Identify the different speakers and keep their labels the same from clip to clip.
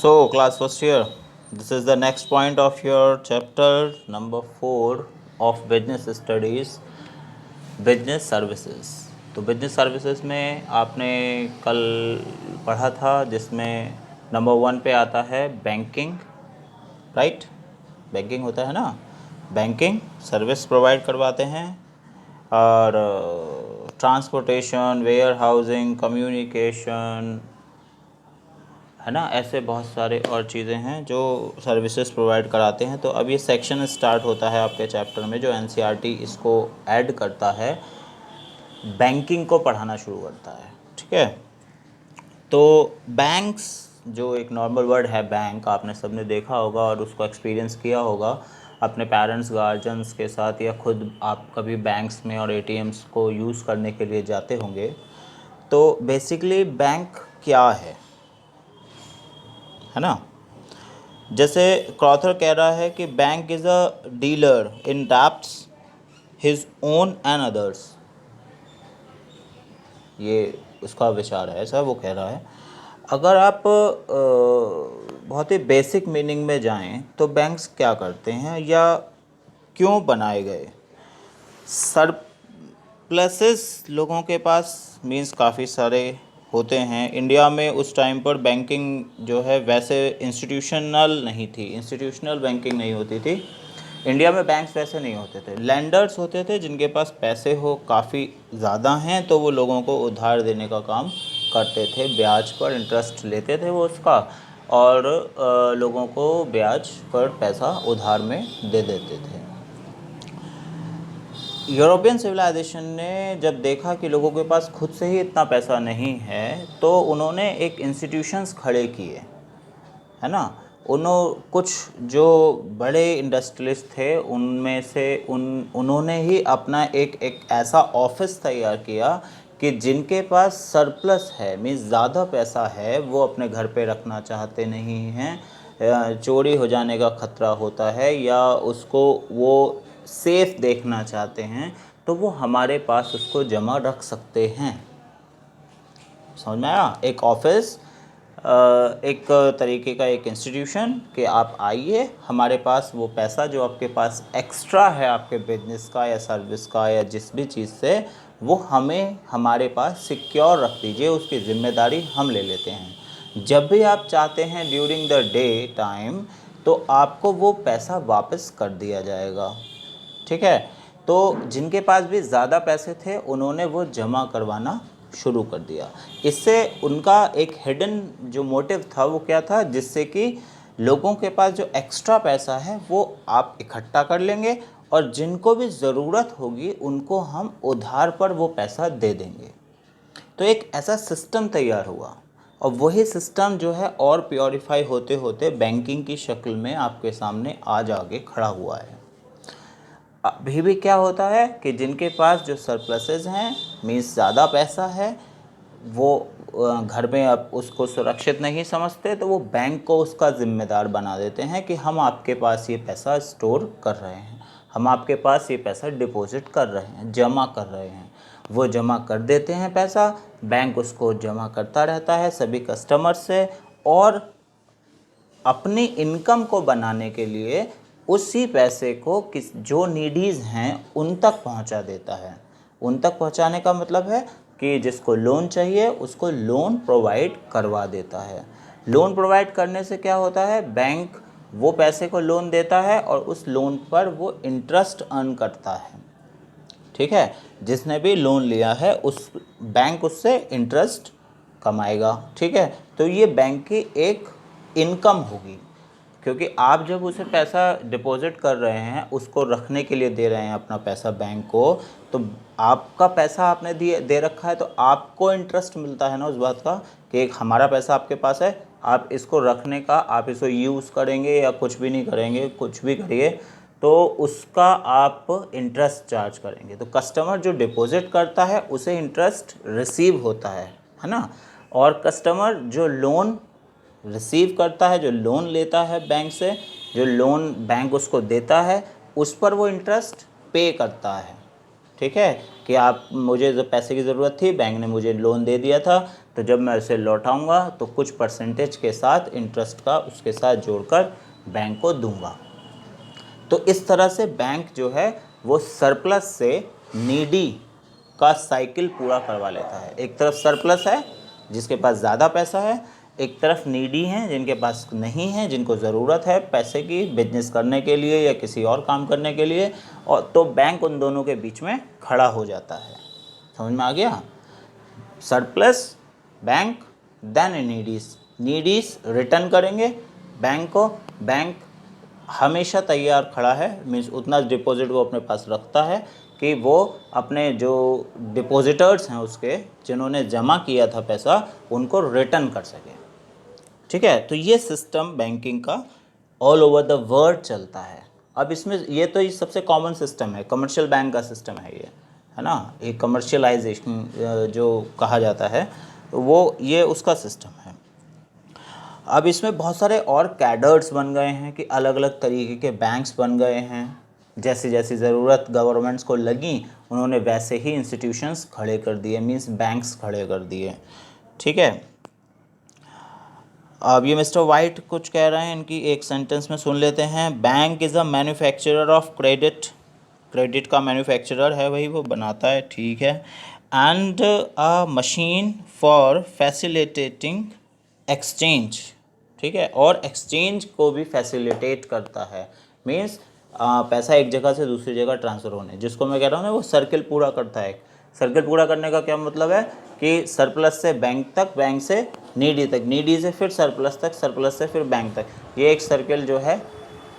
Speaker 1: So, class first year, this is the next point of your chapter number 4 of business studies, business services. तो business services में आपने कल पढ़ा था जिसमें नंबर 1 पे आता है बैंकिंग, राइट? बैंकिंग होता है ना, बैंकिंग सर्विस प्रोवाइड करवाते हैं और ट्रांसपोर्टेशन, वेयर हाउसिंग, कम्युनिकेशन, है ना, ऐसे बहुत सारे और चीज़ें हैं जो सर्विसेज प्रोवाइड कराते हैं। तो अब ये सेक्शन स्टार्ट होता है आपके चैप्टर में, जो एनसीईआरटी इसको ऐड करता है, बैंकिंग को पढ़ाना शुरू करता है। ठीक है, तो बैंक्स जो एक नॉर्मल वर्ड है बैंक, आपने सबने देखा होगा और उसको एक्सपीरियंस किया होगा अपने पेरेंट्स गार्जियंस के साथ, या खुद आप कभी बैंक्स में और एटीएम्स को यूज़ करने के लिए जाते होंगे। तो बेसिकली बैंक क्या है ना? जैसे क्रॉथर कह रहा है कि bank is a dealer in debts his own and others. ये उसका विचार है, ऐसा वो कह रहा है। अगर आप बहुत ही बेसिक मीनिंग में जाएं तो बैंक्स क्या करते हैं या क्यों बनाए गए? सरप्लसेस लोगों के पास मीन्स काफ़ी सारे होते हैं। इंडिया में उस टाइम पर बैंकिंग जो है वैसे इंस्टीट्यूशनल नहीं थी, इंस्टीट्यूशनल बैंकिंग नहीं होती थी। इंडिया में बैंक्स वैसे नहीं होते थे, लैंडर्स होते थे जिनके पास पैसे हो काफ़ी ज़्यादा हैं, तो वो लोगों को उधार देने का काम करते थे, ब्याज पर इंटरेस्ट लेते थे वो उसका, और लोगों को ब्याज पर पैसा उधार में दे देते थे। यूरोपियन सिविलाइजेशन ने जब देखा कि लोगों के पास खुद से ही इतना पैसा नहीं है, तो उन्होंने एक इंस्टीट्यूशंस खड़े किए, है ना। कुछ जो बड़े इंडस्ट्रियलिस्ट थे उनमें से उन्होंने ही अपना एक ऐसा ऑफिस तैयार किया कि जिनके पास सरप्लस है, मीन्स ज़्यादा पैसा है, वो अपने घर पे रखना चाहते नहीं हैं, चोरी हो जाने का ख़तरा होता है, या उसको वो सेफ़ देखना चाहते हैं, तो वो हमारे पास उसको जमा रख सकते हैं। समझ में आया? एक ऑफिस, एक तरीके का एक इंस्टीट्यूशन कि आप आइए, हमारे पास वो पैसा जो आपके पास एक्स्ट्रा है आपके बिजनेस का या सर्विस का या जिस भी चीज़ से, वो हमें हमारे पास सिक्योर रख दीजिए, उसकी ज़िम्मेदारी हम ले लेते हैं। जब भी आप चाहते हैं ड्यूरिंग द डे टाइम, तो आपको वो पैसा वापस कर दिया जाएगा। ठीक है, तो जिनके पास भी ज़्यादा पैसे थे उन्होंने वो जमा करवाना शुरू कर दिया। इससे उनका एक हिडन जो मोटिव था वो क्या था, जिससे कि लोगों के पास जो एक्स्ट्रा पैसा है वो आप इकट्ठा कर लेंगे और जिनको भी ज़रूरत होगी उनको हम उधार पर वो पैसा दे देंगे। तो एक ऐसा सिस्टम तैयार हुआ, और वही सिस्टम जो है और प्योरीफाई होते होते बैंकिंग की शक्ल में आपके सामने आज आगे खड़ा हुआ है। अभी भी क्या होता है कि जिनके पास जो सरप्लसेस हैं, मीन्स ज़्यादा पैसा है, वो घर में अब उसको सुरक्षित नहीं समझते, तो वो बैंक को उसका ज़िम्मेदार बना देते हैं कि हम आपके पास ये पैसा स्टोर कर रहे हैं, हम आपके पास ये पैसा डिपॉजिट कर रहे हैं, जमा कर रहे हैं। वो जमा कर देते हैं पैसा, बैंक उसको जमा करता रहता है सभी कस्टमर से, और अपनी इनकम को बनाने के लिए उसी पैसे को जो नीडीज़ हैं उन तक पहुंचा देता है। उन तक पहुंचाने का मतलब है कि जिसको लोन चाहिए उसको लोन प्रोवाइड करवा देता है। लोन प्रोवाइड करने से क्या होता है, बैंक वो पैसे को लोन देता है और उस लोन पर वो इंटरेस्ट अर्न करता है। ठीक है, जिसने भी लोन लिया है उस बैंक उससे इंटरेस्ट कमाएगा। ठीक है, तो ये बैंक की एक इनकम होगी, क्योंकि आप जब उसे पैसा डिपॉजिट कर रहे हैं, उसको रखने के लिए दे रहे हैं अपना पैसा बैंक को, तो आपका पैसा आपने दे रखा है, तो आपको इंटरेस्ट मिलता है ना उस बात का कि एक हमारा पैसा आपके पास है, आप इसको रखने का, आप इसको यूज़ करेंगे या कुछ भी नहीं करेंगे, कुछ भी करिए, तो उसका आप इंटरेस्ट चार्ज करेंगे। तो कस्टमर जो डिपॉजिट करता है उसे इंटरेस्ट रिसीव होता है ना, और कस्टमर जो लोन रिसीव करता है, जो लोन लेता है बैंक से, जो लोन बैंक उसको देता है, उस पर वो इंटरेस्ट पे करता है। ठीक है, कि आप मुझे जब पैसे की ज़रूरत थी, बैंक ने मुझे लोन दे दिया था, तो जब मैं उसे लौटाऊंगा तो कुछ परसेंटेज के साथ इंटरेस्ट का उसके साथ जोड़कर बैंक को दूंगा। तो इस तरह से बैंक जो है वो सरप्लस से नीडी का साइकिल पूरा करवा लेता है। एक तरफ सरप्लस है जिसके पास ज़्यादा पैसा है, एक तरफ नीडी हैं जिनके पास नहीं है, जिनको ज़रूरत है पैसे की बिजनेस करने के लिए या किसी और काम करने के लिए, और तो बैंक उन दोनों के बीच में खड़ा हो जाता है। समझ में आ गया? सरप्लस बैंक, देन नीडीज रिटर्न करेंगे बैंक को, बैंक हमेशा तैयार खड़ा है, मीन्स उतना डिपॉजिट वो अपने पास रखता है कि वो अपने जो डिपॉजिटर्स हैं उसके, जिन्होंने जमा किया था पैसा, उनको रिटर्न कर सके। ठीक है, तो ये सिस्टम बैंकिंग का ऑल ओवर द वर्ल्ड चलता है। अब इसमें ये तो ये सबसे कॉमन सिस्टम है, कमर्शियल बैंक का सिस्टम है ये, है ना, एक कमर्शियलाइजेशन जो कहा जाता है, वो ये उसका सिस्टम है। अब इसमें बहुत सारे और कैडर्स बन गए हैं कि अलग अलग तरीके के बैंक्स बन गए हैं, जैसी जैसी ज़रूरत गवर्नमेंट्स को लगी उन्होंने वैसे ही इंस्टीट्यूशंस खड़े कर दिए, मींस बैंक्स खड़े कर दिए। ठीक है, अब ये मिस्टर वाइट कुछ कह रहे हैं, इनकी एक सेंटेंस में सुन लेते हैं। Bank is a manufacturer of credit, credit का मैन्युफैक्चरर है वही, वो बनाता है, ठीक है। And a machine for facilitating exchange, ठीक है, और एक्सचेंज को भी फैसिलिटेट करता है, मीन्स पैसा एक जगह से दूसरी जगह ट्रांसफ़र होने, जिसको मैं कह रहा हूँ ना वो सर्किल पूरा करता है। सर्किल पूरा करने का क्या मतलब है कि सरप्लस से बैंक तक, बैंक से नीडी तक, नीडी से फिर सरप्लस तक, सरप्लस से फिर बैंक तक, ये एक सर्किल जो है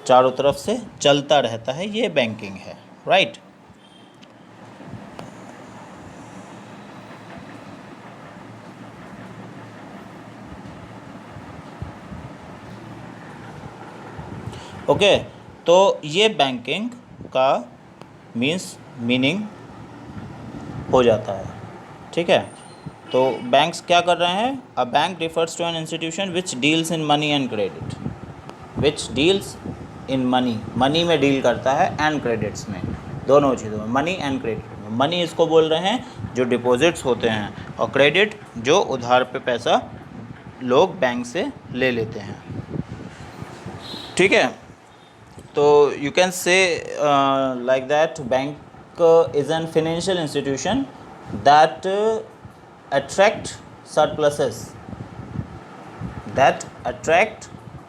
Speaker 1: चारों तरफ से चलता रहता है, ये बैंकिंग है, राइट। ओके, तो ये बैंकिंग का मीनिंग हो जाता है। ठीक है, तो बैंक्स क्या कर रहे हैं? A bank refers to an institution which deals in money and credit, which deals in money, money में डील करता है, एंड क्रेडिट्स में, दोनों चीज़ों में, मनी एंड क्रेडिट में। मनी इसको बोल रहे हैं जो डिपॉजिट्स होते हैं, और क्रेडिट जो उधार पे पैसा लोग बैंक से ले लेते हैं। ठीक है, तो you can say like that bank is an financial institution that attract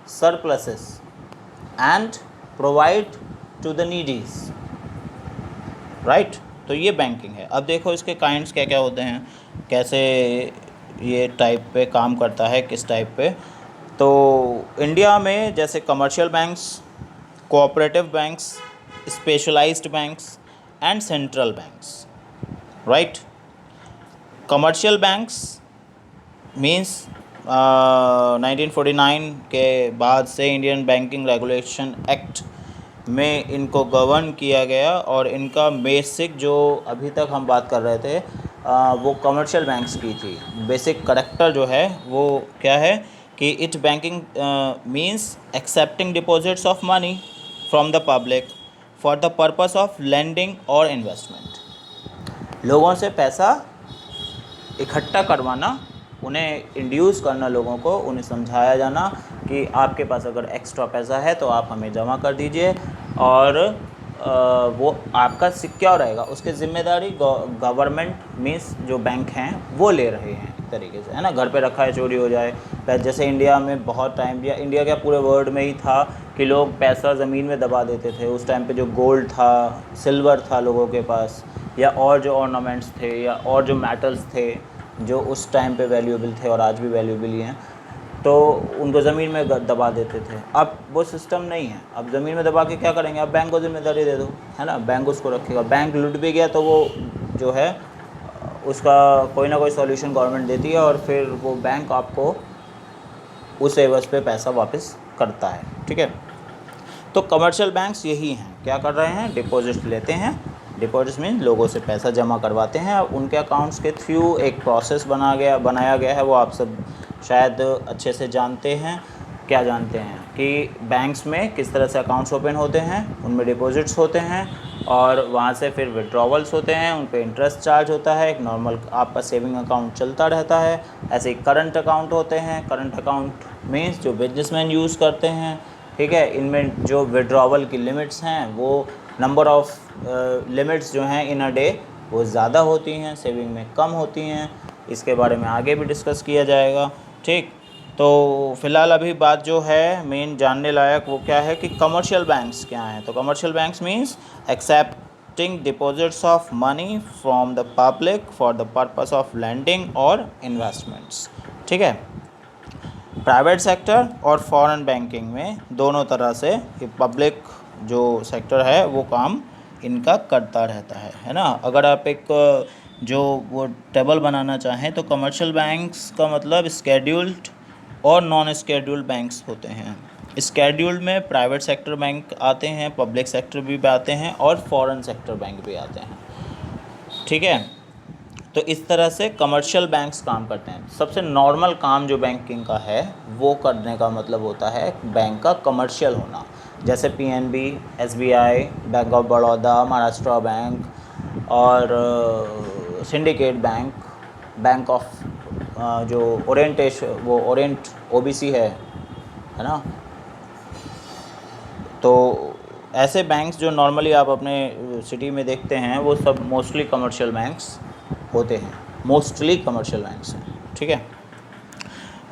Speaker 1: surpluses and provide to the needies, right? तो ये बैंकिंग है। अब देखो इसके काइंड्स क्या क्या होते हैं, कैसे ये टाइप पे काम करता है, किस टाइप पे। तो इंडिया में जैसे commercial banks, cooperative banks, specialised banks and central banks, right. Commercial banks means 1949 के बाद से इंडियन बैंकिंग रेगुलेशन एक्ट में इनको गवर्न किया गया, और इनका बेसिक जो अभी तक हम बात कर रहे थे वो कमर्शियल बैंक्स की थी। बेसिक करैक्टर जो है वो क्या है कि it banking means accepting deposits of money from the public for the purpose of lending और इन्वेस्टमेंट। लोगों से पैसा इकट्ठा करवाना, उन्हें इंड्यूस करना, लोगों को उन्हें समझाया जाना कि आपके पास अगर एक्स्ट्रा पैसा है तो आप हमें जमा कर दीजिए, और वो आपका सिक्योर रहेगा। उसकी ज़िम्मेदारी गवर्नमेंट मीन्स जो बैंक हैं वो ले रहे हैं एक तरीके से, है ना। घर पे रखा है चोरी हो जाए, जैसे इंडिया में बहुत टाइम, या इंडिया क्या पूरे वर्ल्ड में ही था कि लोग पैसा ज़मीन में दबा देते थे। उस टाइम पे जो गोल्ड था, सिल्वर था लोगों के पास, या और जो ऑर्नामेंट्स थे, या और जो मेटल्स थे जो उस टाइम पे वैल्यूएबल थे और आज भी वैल्यूएबल ही हैं, तो उनको ज़मीन में दबा देते थे। अब वो सिस्टम नहीं है, अब ज़मीन में दबा के क्या करेंगे? अब बैंक को जिम्मेदारी दे दो, है ना, बैंक उसको रखेगा। बैंक लूट भी गया तो वो जो है उसका कोई ना कोई सॉल्यूशन गवर्नमेंट देती है, और फिर वो बैंक आपको उस एवज पे पैसा वापस करता है। ठीक है, तो कमर्शियल बैंक्स यही हैं, क्या कर रहे हैं? डिपॉजिट लेते हैं। डिपॉजिट मीन लोगों से पैसा जमा करवाते हैं, उनके अकाउंट्स के थ्रू एक प्रोसेस बनाया गया है, वो आप सब शायद अच्छे से जानते हैं। क्या जानते हैं कि बैंक्स में किस तरह से अकाउंट्स ओपन होते हैं, उनमें डिपॉजिट्स होते हैं, और वहाँ से फिर विड्रॉवल्स होते हैं, उन पे इंटरेस्ट चार्ज होता है। एक नॉर्मल आपका सेविंग अकाउंट चलता रहता है। ऐसे ही करंट अकाउंट होते हैं। करंट अकाउंट मीन्स जो बिजनेसमैन यूज़ करते हैं, ठीक है। इनमें जो विड्रॉवल की लिमिट्स हैं वो नंबर ऑफ़ लिमिट्स जो हैं इन अ डे वो ज़्यादा होती हैं, सेविंग में कम होती हैं। इसके बारे में आगे भी डिस्कस किया जाएगा, ठीक। तो फ़िलहाल अभी बात जो है मेन जानने लायक वो क्या है कि कमर्शियल बैंक्स क्या हैं। तो commercial banks means accepting deposits of money from the public for the purpose of lending और इन्वेस्टमेंट्स, ठीक है। प्राइवेट सेक्टर और फॉरेन बैंकिंग में दोनों तरह से पब्लिक जो सेक्टर है वो काम इनका करता रहता है ना। अगर आप एक जो वो टेबल बनाना चाहें तो कमर्शियल बैंक्स का मतलब स्केड्यूल्ड और नॉन स्केड्यूल्ड बैंक्स होते हैं। स्केड्यूल्ड में प्राइवेट सेक्टर बैंक आते हैं, पब्लिक सेक्टर भी आते हैं और फॉरेन सेक्टर बैंक भी आते हैं, ठीक है। तो इस तरह से कमर्शियल बैंक्स काम करते हैं। सबसे नॉर्मल काम जो बैंकिंग का है वो करने का मतलब होता है बैंक का कमर्शियल होना, जैसे PNB, SBI, bank of Baroda, Maharashtra bank और सिंडिकेट बैंक, बैंक ऑफ जो ओरिएंट ओबीसी है ना। तो ऐसे बैंक्स जो नॉर्मली आप अपने सिटी में देखते हैं वो सब मोस्टली कमर्शियल बैंक्स होते हैं, मोस्टली कमर्शियल बैंक्स हैं, ठीक है।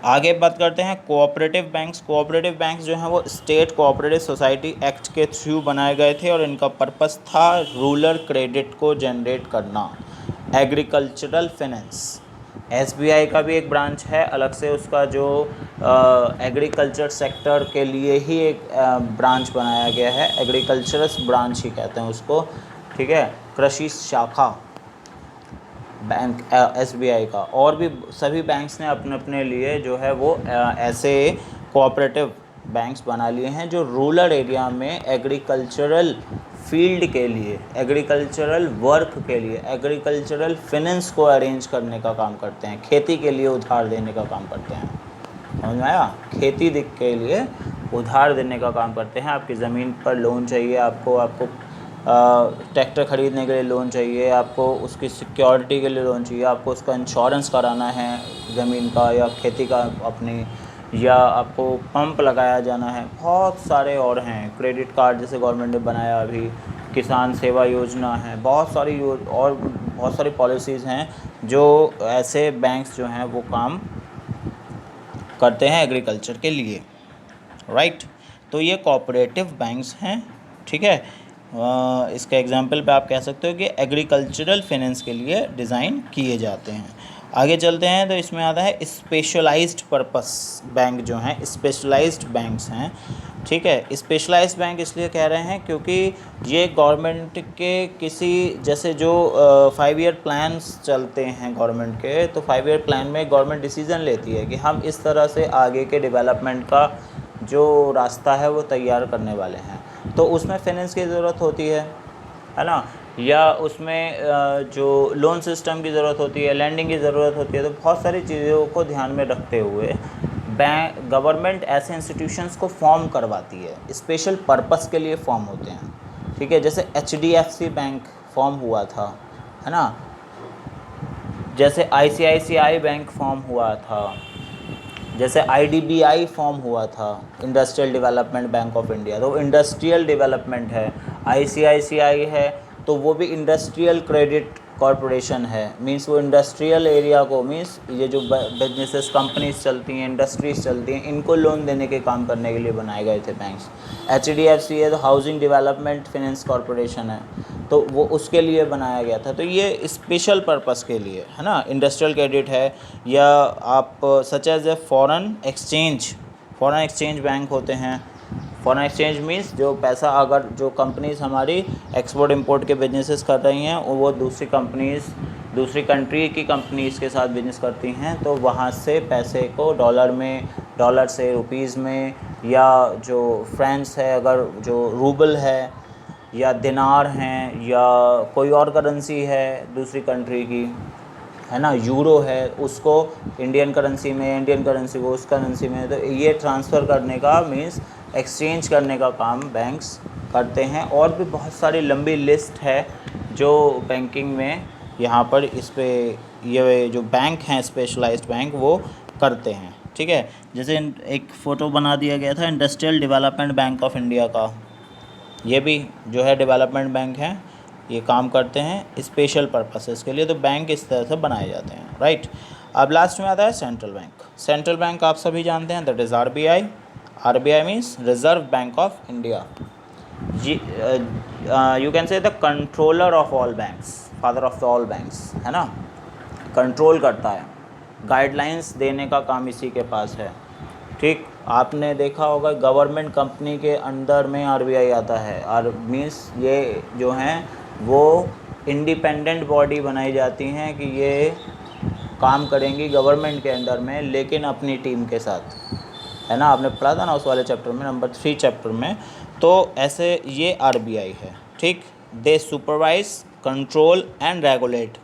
Speaker 1: आगे बात करते हैं कोऑपरेटिव बैंक्स। कोऑपरेटिव बैंक्स जो हैं वो स्टेट कोऑपरेटिव सोसाइटी एक्ट के थ्रू बनाए गए थे और इनका पर्पस था रूरल क्रेडिट को जनरेट करना, एग्रीकल्चरल फाइनेंस। एसबीआई का भी एक ब्रांच है अलग से, उसका जो एग्रीकल्चर सेक्टर के लिए ही एक ब्रांच बनाया गया है, एग्रीकल्चरस ब्रांच ही कहते हैं उसको, ठीक है, कृषि शाखा बैंक एसबीआई का। और भी सभी बैंक्स ने अपने अपने लिए जो है वो ऐसे कोऑपरेटिव बैंक्स बना लिए हैं जो रूरल एरिया में एग्रीकल्चरल फील्ड के लिए, एग्रीकल्चरल वर्क के लिए, एग्रीकल्चरल फाइनेंस को अरेंज करने का काम करते हैं, खेती के लिए उधार देने का काम करते हैं। समझ में आया? खेती के लिए उधार देने का काम करते हैं। आपकी ज़मीन पर लोन चाहिए, आपको ट्रैक्टर ख़रीदने के लिए लोन चाहिए, आपको उसकी सिक्योरिटी के लिए लोन चाहिए, आपको उसका इंश्योरेंस कराना है ज़मीन का या खेती का अपनी, या आपको पंप लगाया जाना है, बहुत सारे और हैं। क्रेडिट कार्ड जैसे गवर्नमेंट ने बनाया अभी, किसान सेवा योजना है, बहुत सारी और बहुत सारी पॉलिसीज़ हैं जो ऐसे बैंक्स जो हैं वो काम करते हैं एग्रीकल्चर के लिए, राइट। तो ये कोऑपरेटिव बैंक्स हैं, ठीक है। इसका एग्जांपल पे आप कह सकते हो कि एग्रीकल्चरल फाइनेंस के लिए डिज़ाइन किए जाते हैं। आगे चलते हैं तो इसमें आता है स्पेशलाइज्ड पर्पस बैंक जो हैं, स्पेशलाइज्ड बैंक्स हैं, ठीक है। स्पेशलाइज्ड बैंक इसलिए कह रहे हैं क्योंकि ये गवर्नमेंट के किसी, जैसे जो 5 ईयर प्लान्स चलते हैं गवर्नमेंट के, तो 5 ईयर प्लान में गवर्नमेंट डिसीज़न लेती है कि हम इस तरह से आगे के डेवलपमेंट का जो रास्ता है वो तैयार करने वाले हैं। तो उसमें फाइनेंस की ज़रूरत होती है ना, या उसमें जो लोन सिस्टम की ज़रूरत होती है, लैंडिंग की ज़रूरत होती है। तो बहुत सारी चीज़ों को ध्यान में रखते हुए गवर्नमेंट ऐसे इंस्टीट्यूशंस को फॉर्म करवाती है, स्पेशल पर्पस के लिए फॉर्म होते हैं, ठीक है। जैसे HDFC बैंक फॉर्म हुआ था, है ना, जैसे ICICI बैंक फॉर्म हुआ था, जैसे IDBI फॉर्म हुआ था, industrial development bank of India, तो इंडस्ट्रियल डेवलपमेंट है। ICICI है तो वो भी इंडस्ट्रियल क्रेडिट कॉरपोरेशन है, मींस वो इंडस्ट्रियल एरिया को, मींस ये जो बिजनेसेस कंपनीज चलती हैं, इंडस्ट्रीज चलती हैं, इनको लोन देने के काम करने के लिए बनाए गए थे बैंक्स। HDFC है तो हाउसिंग डेवलपमेंट फाइनेंस कॉरपोरेशन है, तो वो उसके लिए बनाया गया था। तो ये स्पेशल पर्पस के लिए है ना। इंडस्ट्रियल क्रेडिट है, या आप such as a foreign exchange bank होते हैं। फॉरेन एक्सचेंज मीन्स जो पैसा, अगर जो कंपनीज़ हमारी एक्सपोर्ट इंपोर्ट के बिजनेसेस कर रही हैं वो दूसरी कंट्री की कंपनीज़ के साथ बिजनेस करती हैं, तो वहाँ से पैसे को डॉलर से रुपीज़ में, या जो फ्रेंच है, अगर जो रूबल है या दिनार हैं, या कोई और करेंसी है दूसरी कंट्री की, है ना, यूरो है, उसको इंडियन करेंसी में, इंडियन करेंसी को उस करेंसी में, तो ये ट्रांसफ़र करने का मीन्स एक्सचेंज करने का काम बैंक्स करते हैं, और भी बहुत सारी लंबी लिस्ट है जो बैंकिंग में यहाँ पर इस पे ये जो बैंक हैं स्पेशलाइज्ड बैंक वो करते हैं। ठीक है, जैसे एक फ़ोटो बना दिया गया था industrial development bank of India का, ये भी जो है डेवलपमेंट बैंक है, ये काम करते हैं स्पेशल पर्पसेस के लिए। तो बैंक इस तरह से बनाए जाते हैं, राइट। अब लास्ट में आता है सेंट्रल बैंक। सेंट्रल बैंक आप सभी जानते हैं, that is RBI। RBI means reserve bank of India. You can say the controller of all banks, father of the all banks, है ना। कंट्रोल करता है, गाइडलाइंस देने का काम इसी के पास है। ठीक, आपने देखा होगा गवर्नमेंट कंपनी के अंदर में RBI आता है, और मीन्स ये जो हैं वो इंडिपेंडेंट बॉडी बनाई जाती हैं कि ये काम करेंगी गवर्नमेंट के अंडर में, लेकिन अपनी टीम के साथ, है ना। आपने पढ़ा था ना उस वाले चैप्टर में, नंबर 3 चैप्टर में। तो ऐसे ये RBI है। ठीक, they supervise, control and regulate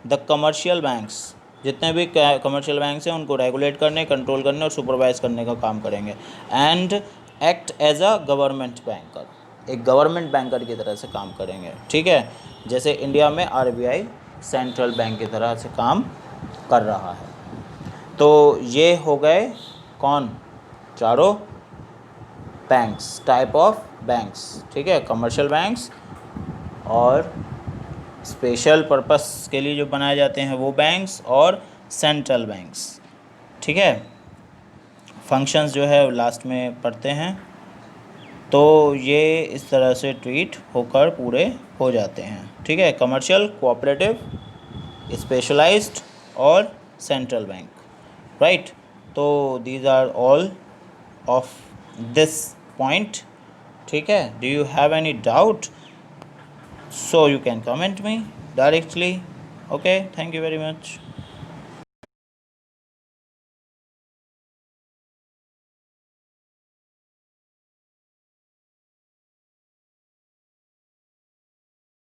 Speaker 1: the commercial banks. जितने भी कमर्शियल बैंक्स हैं उनको रेगुलेट करने, कंट्रोल करने और सुपरवाइज करने का काम करेंगे। And act as a government banker, एक गवर्नमेंट बैंकर की तरह से काम करेंगे। ठीक है, जैसे इंडिया में RBI सेंट्रल बैंक की तरह से काम कर रहा है। तो ये हो गए कौन, चारों बैंक्स, टाइप ऑफ बैंक्स। ठीक है, कमर्शियल बैंक्स और स्पेशल पर्पस के लिए जो बनाए जाते हैं वो बैंक्स, और सेंट्रल बैंक्स। ठीक है, फंक्शंस जो है लास्ट में पढ़ते हैं। तो ये इस तरह से ट्रीट होकर पूरे हो जाते हैं। ठीक है, कमर्शियल, कोऑपरेटिव, स्पेशलाइज्ड और सेंट्रल बैंक, राइट। तो these are all of this point. ठीक है, do you have any doubt? So you can comment me directly. Okay, thank you very much.